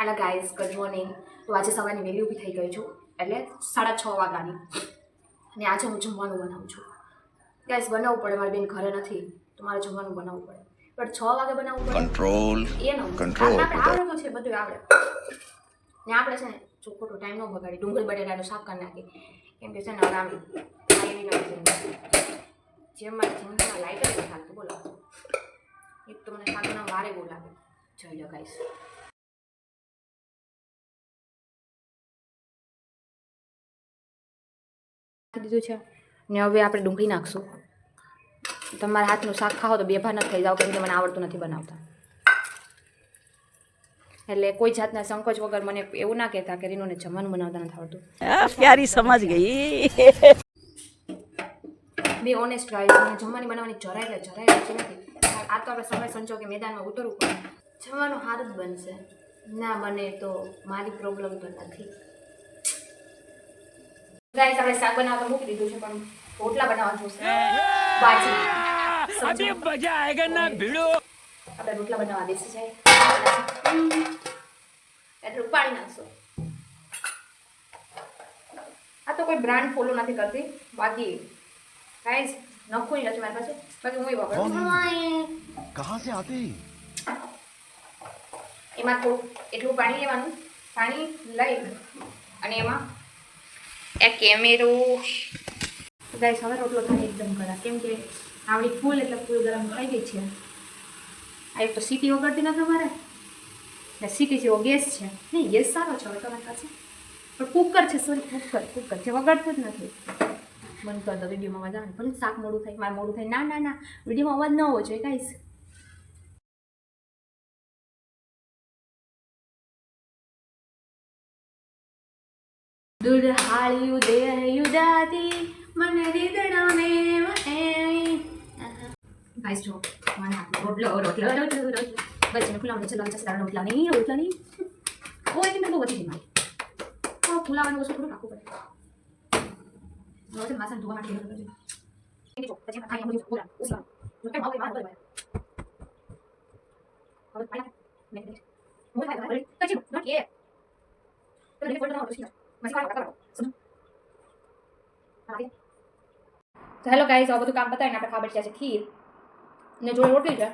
Hello guys, good morning. તો આજે સવારની વહેલી ઊભી થઈ ગઈ છું, એટલે 6:30 વાગ્યાની. અને આજે હું જમવાનું બનાવું છું. ગાઈઝ, બનાવવું પડે, મારી બેન ઘરે નથી તો મારે જમવાનું બનાવવું પડે. પણ 6 વાગે બનાવવું પડે. કંટ્રોલ આવડતું છે, બધું આવડે. ને આપણે છે ને જો ખોટો ટાઈમ ન બગાડી, ડુંગળી બટેટાનું શાક કરી નાખી. કેમ કે છે ને હવે આવી જેમ મારી જિંદગીમાં લાઈટ જ નથી ચાલતું. બોલો, એક તો મને શાકના વારે બહુ લાગે. જોઈ લો ગાઈઝ. દીધું છે ને હવે આપણે ડુંગળી નાખશું. તમારા હાથનું શાક ખાઓ તો બેભાન જ થઈ જાવ, કેમ કે મને આવડતું નથી બનાવતા. એટલે કોઈ જાતના સંકોચ વગર મને એવું ના કહેતા કે રીનુને જમવાનું બનાવતા નથી આવડતું. પ્યારી સમજ ગઈ. બે ઓનેસ્ટ ગાઈસ, મને જમવાની બનાવવાની જરાય નથી. આ તો આપણે સમય સંજોગે મેદાનમાં ઉતરવું પડે. જમવાનું સારું જ બનશે, ના બને તો મારી પ્રોબ્લેમ તો નથી. ગાઈસ, આપણે શાક બનાવવા મૂકી દીધું છે, પણ રોટલા બનાવવા જોશે. બાજી અભી મજા આયેગા ના ભીડો. આપણે રોટલા બનાવવા બેસી જાય. એટલું પાણી નાખશો. આ તો કોઈ બ્રાન્ડ ફોલો નથી કરતી, બાકી ગાઈસ નખું નથી મારી પાસે, બાકી હું વાપરું. કહાં સે આતી? એમાં થોડું એટલું પાણી લેવાનું. પાણી લઈ અને એમાં એક કેમેરો. ગાઈસ, હવે રોટલો થાય એકદમ ગરમ, કેમ કે આવડી ફૂલ એટલે ફૂલ ગરમ થઈ ગઈ છે. આ એક તો સીટી વગરતી નથી મારે, ને સીટી જેવો ગેસ છે નહીં. ગેસ સારો છે હવે તમારી પાસે, પણ કુકર છે. સોરી, કુકર છે, વગરતું જ નથી. બંધ કર દો, વિડીયોમાં અવાજ આવે. ભલે શાક મોડું થાય, મારે મોડું થાય, ના વિડીયોમાં અવાજ ન હોવો જોઈએ ગાઈસ. દુલ્હાળિયું દેહયું દાતી મને રીદડાને વહે. ગાઈસ જો મારા હાથમાં રોટલો બસ ખુલાવાનું છે. રોટલા નહીં કોઈ બહુ વધી મારી ખુલાવાનું વસ્તુ થોડું રાખવું પડે. વાસણ ધોવા માટે તો હેલો ગાઈસ, આ બધું કામ પતાવીને આપણે ખાવા બેઠા છે ખીર ને જોડે રોટલી છે.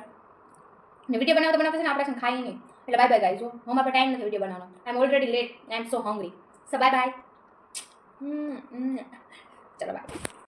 ને વિડીયો બનાવતા છે ને આપણે ખાઈ નહીં. એટલે બાય બાય ગાઈસ. હું મારા ટાઈમ નથી વિડીયો બનાવવાનો. આઈ એમ ઓલરેડી લેટ. આઈ એમ સો હંગ્રી. So bye bye. ચલો બાય.